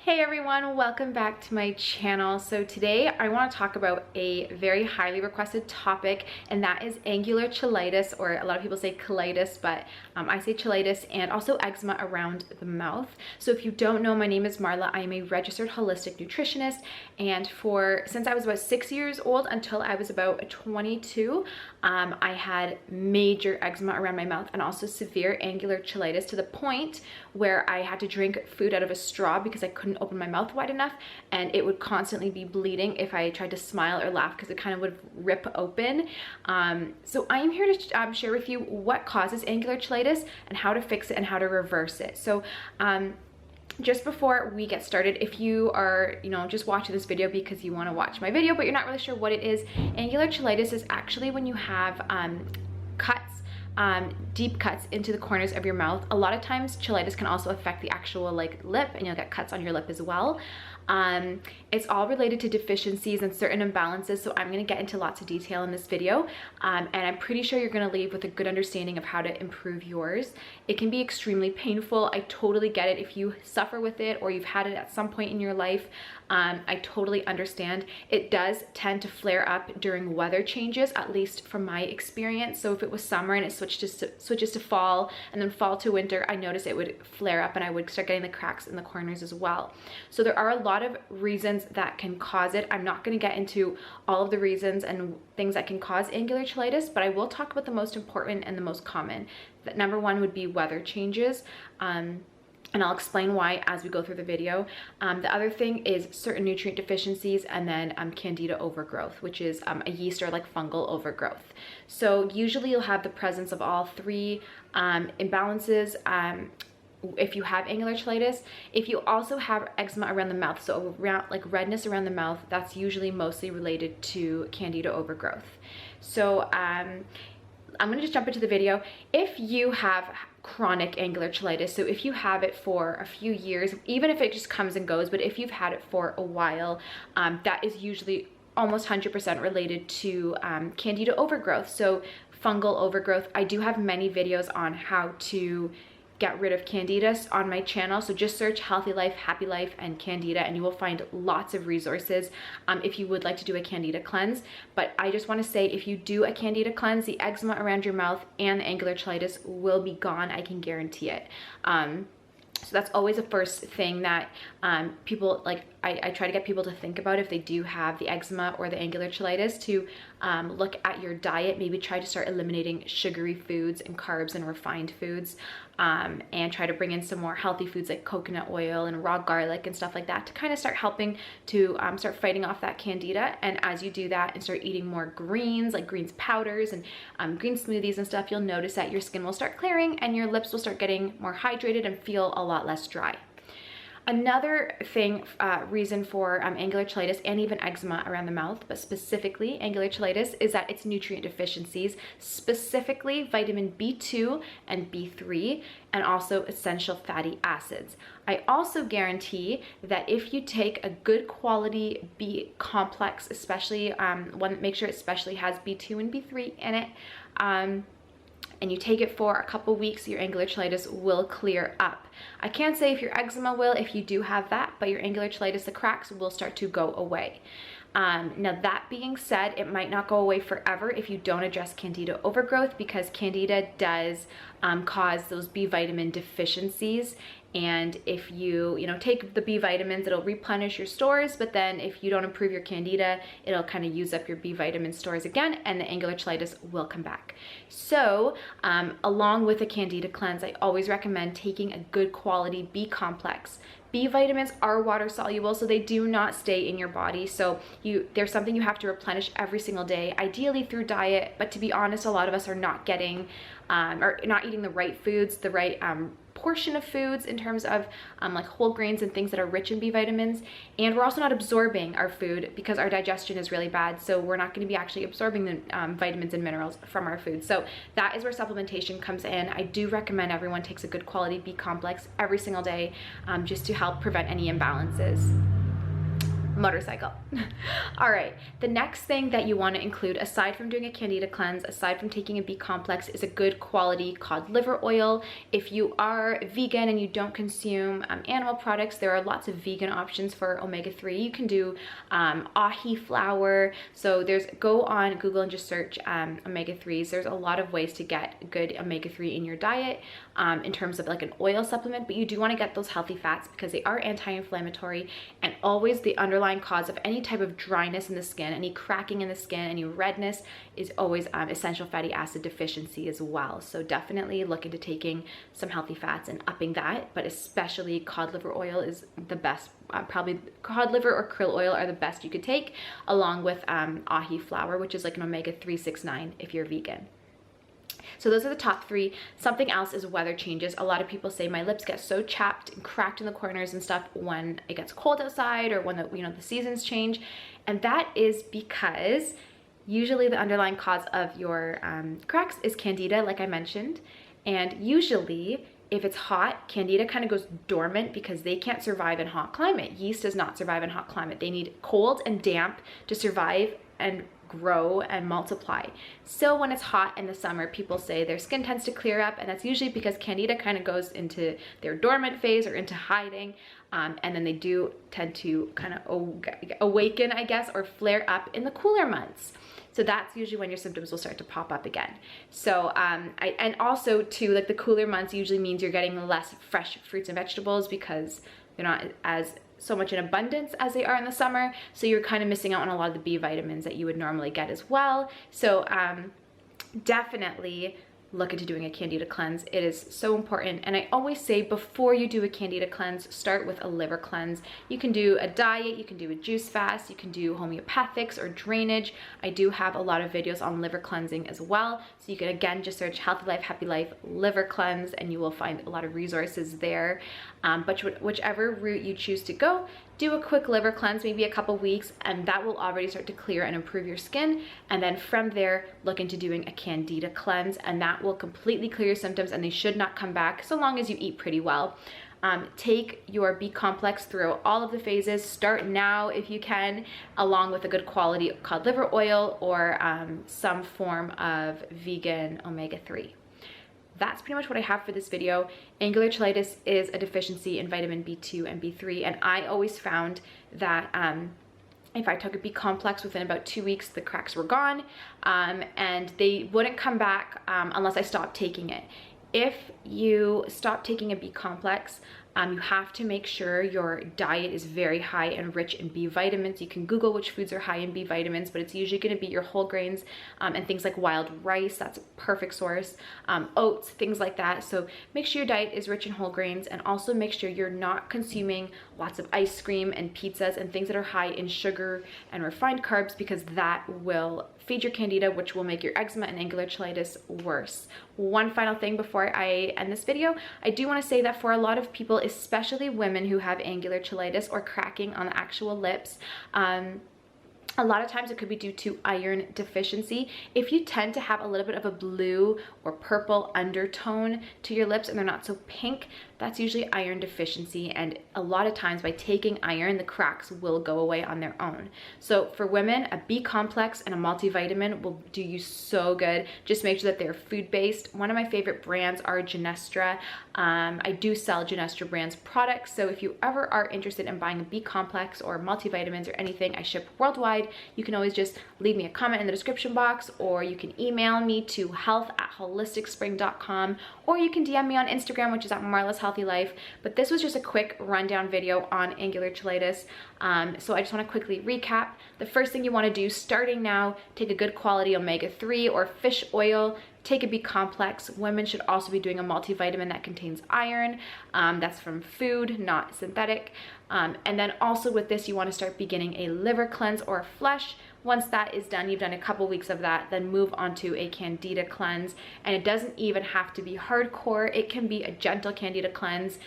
Hey everyone, welcome back to my channel. So today I want to talk about a very highly requested topic, and that is angular cheilitis, or a lot of people say colitis, but I say cheilitis, and also eczema around the mouth. So if you don't know, my name is Marla. I am a registered holistic nutritionist, and since I was about 6 years old until I was about 22, I had major eczema around my mouth and also severe angular cheilitis, to the point where I had to drink food out of a straw because I couldn't open my mouth wide enough, and it would constantly be bleeding if I tried to smile or laugh because it kind of would rip open. So I am here to share with you what causes angular cheilitis and how to fix it and how to reverse it. So just before we get started, if you are, just watching this video because you want to watch my video, but you're not really sure what it is, angular cheilitis is actually when you have cuts, deep cuts into the corners of your mouth. A lot of times cheilitis can also affect the actual lip, and you'll get cuts on your lip as well. It's all related to deficiencies and certain imbalances, so I'm going to get into lots of detail in this video, and I'm pretty sure you're going to leave with a good understanding of how to improve yours. It can be extremely painful. I totally get it. If you suffer with it or you've had it at some point in your life, I totally understand. It does tend to flare up during weather changes, at least from my experience. So if it was summer and it switches to fall, and then fall to winter, I noticed it would flare up and I would start getting the cracks in the corners as well. So there are a lot of reasons that can cause it. I'm not going to get into all of the reasons and things that can cause angular cheilitis, but I will talk about the most important and the most common. That number one would be weather changes. And I'll explain why as we go through the video. The other thing is certain nutrient deficiencies, and then candida overgrowth, which is a yeast or fungal overgrowth. So usually you'll have the presence of all three imbalances if you have angular cheilitis. If you also have eczema around the mouth, so around redness around the mouth, that's usually mostly related to candida overgrowth. So I'm going to just jump into the video. If you have chronic angular cheilitis, so if you have it for a few years, even if it just comes and goes, but if you've had it for a while, that is usually almost 100% related to candida overgrowth, so fungal overgrowth. I do have many videos on how to get rid of candida on my channel, so just search healthy life, happy life, and candida, and you will find lots of resources if you would like to do a candida cleanse. But I just want to say, if you do a candida cleanse, the eczema around your mouth and the angular cheilitis will be gone. I can guarantee it. So that's always the first thing that people, I try to get people to think about if they do have the eczema or the angular cheilitis, to look at your diet. Maybe try to start eliminating sugary foods and carbs and refined foods, and try to bring in some more healthy foods like coconut oil and raw garlic and stuff like that, to kind of start helping to start fighting off that candida. And as you do that and start eating more greens, like greens powders and green smoothies and stuff, you'll notice that your skin will start clearing and your lips will start getting more hydrated and feel a lot less dry. Another reason for angular cheilitis and even eczema around the mouth, but specifically angular cheilitis, is that it's nutrient deficiencies, specifically vitamin B2 and B3, and also essential fatty acids. I also guarantee that if you take a good quality B complex, especially one, make sure it especially has B2 and B3 in it, and you take it for a couple weeks, your angular cheilitis will clear up. I can't say if your eczema will, if you do have that, but your angular cheilitis, the cracks will start to go away. Now that being said, it might not go away forever if you don't address candida overgrowth, because candida does cause those B vitamin deficiencies. And if you take the B vitamins, it'll replenish your stores, but then if you don't improve your candida, it'll kind of use up your B vitamin stores again, and the angular cheilitis will come back. So along with a candida cleanse, I always recommend taking a good quality B complex. B vitamins are water soluble, so they do not stay in your body. So there's something you have to replenish every single day, ideally through diet. But to be honest, a lot of us are not getting or not eating the right foods, the right portion of foods in terms of like whole grains and things that are rich in B vitamins. And we're also not absorbing our food because our digestion is really bad. So we're not going to be actually absorbing the vitamins and minerals from our food. So that is where supplementation comes in. I do recommend everyone takes a good quality B complex every single day, just to help prevent any imbalances. motorcycle. All right, the next thing that you want to include, aside from doing a candida cleanse, aside from taking a B complex, is a good quality cod liver oil. If you are vegan and you don't consume animal products, there are lots of vegan options for omega-3. You can do ahi flour. So go on Google and just search omega-3s. There's a lot of ways to get good omega-3 in your diet in terms of like an oil supplement, but you do want to get those healthy fats because they are anti-inflammatory, and always the underlying cause of any type of dryness in the skin, any cracking in the skin, any redness is always essential fatty acid deficiency as well. So definitely look into taking some healthy fats and upping that, but especially cod liver oil is the best. Probably cod liver or krill oil are the best you could take, along with ahi flour, which is like an omega-369 if you're vegan. So those are the top three. Something else is weather changes. A lot of people say my lips get so chapped and cracked in the corners and stuff when it gets cold outside or when the seasons change. And that is because usually the underlying cause of your cracks is candida, like I mentioned. And usually if it's hot, candida kind of goes dormant because they can't survive in hot climate. Yeast does not survive in hot climate. They need cold and damp to survive and grow and multiply. So when it's hot in the summer, people say their skin tends to clear up, and that's usually because candida kind of goes into their dormant phase or into hiding, and then they do tend to kind of awaken, I guess, or flare up in the cooler months. So that's usually when your symptoms will start to pop up again. So, and also too, like the cooler months usually means you're getting less fresh fruits and vegetables because they're not so much in abundance as they are in the summer. So you're kind of missing out on a lot of the B vitamins that you would normally get as well. So definitely look into doing a candida cleanse. It is so important. And I always say before you do a candida cleanse, start with a liver cleanse. You can do a diet, you can do a juice fast, you can do homeopathics or drainage. I do have a lot of videos on liver cleansing as well. So you can again just search Healthy Life, Happy Life liver cleanse and you will find a lot of resources there. But whichever route you choose to go, do a quick liver cleanse, maybe a couple weeks, and that will already start to clear and improve your skin. And then from there, look into doing a candida cleanse, and that will completely clear your symptoms and they should not come back so long as you eat pretty well. Take your B complex through all of the phases. Start now if you can, along with a good quality cod liver oil or some form of vegan omega-3. That's pretty much what I have for this video. Angular cheilitis is a deficiency in vitamin B2 and B3, and I always found that if I took a B complex within about 2 weeks, the cracks were gone, and they wouldn't come back unless I stopped taking it. If you stop taking a B complex, you have to make sure your diet is very high and rich in B vitamins. You can Google which foods are high in B vitamins, but it's usually going to be your whole grains and things like wild rice. That's a perfect source. Oats, things like that. So make sure your diet is rich in whole grains, and also make sure you're not consuming lots of ice cream and pizzas and things that are high in sugar and refined carbs, because that will feed your candida, which will make your eczema and angular cheilitis worse. One final thing before I end this video, I do want to say that for a lot of people, especially women who have angular cheilitis or cracking on the actual lips, a lot of times it could be due to iron deficiency. If you tend to have a little bit of a blue or purple undertone to your lips and they're not so pink, that's usually iron deficiency, and a lot of times by taking iron, the cracks will go away on their own. So for women, a B complex and a multivitamin will do you so good. Just make sure that they're food-based. One of my favorite brands are Genestra. I do sell Genestra brands products, so if you ever are interested in buying a B complex or multivitamins or anything, I ship worldwide. You can always just leave me a comment in the description box, or you can email me to health@holisticspring.com, or you can DM me on Instagram, which is at Marla's Healthy Life. But this was just a quick rundown video on angular cheilitis. So I just want to quickly recap. The first thing you want to do starting now, take a good quality omega-3 or fish oil, take a B complex. Women should also be doing a multivitamin that contains iron. That's from food, not synthetic. And then also with this, you want to start beginning a liver cleanse or a flush. Once that is done, you've done a couple weeks of that, then move on to a candida cleanse. And it doesn't even have to be hardcore. It can be a gentle candida cleanse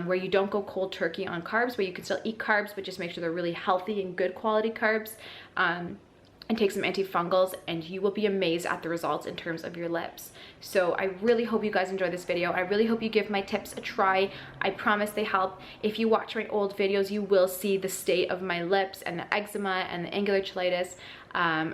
where you don't go cold turkey on carbs, where you can still eat carbs, but just make sure they're really healthy and good quality carbs. and take some antifungals, and you will be amazed at the results in terms of your lips. So I really hope you guys enjoy this video. I really hope you give my tips a try. I promise they help. If you watch my old videos, you will see the state of my lips and the eczema and the angular cheilitis.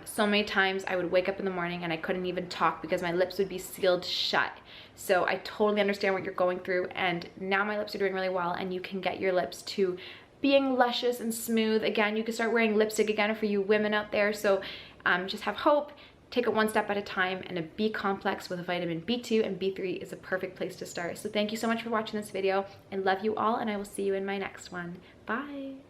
So many times I would wake up in the morning and I couldn't even talk because my lips would be sealed shut. So I totally understand what you're going through, and now my lips are doing really well, and you can get your lips to being luscious and smooth again. You can start wearing lipstick again for you women out there. So just have hope, take it one step at a time, and a B complex with vitamin B2 and B3 is a perfect place to start. So thank you so much for watching this video. I love you all, and I will see you in my next one. Bye.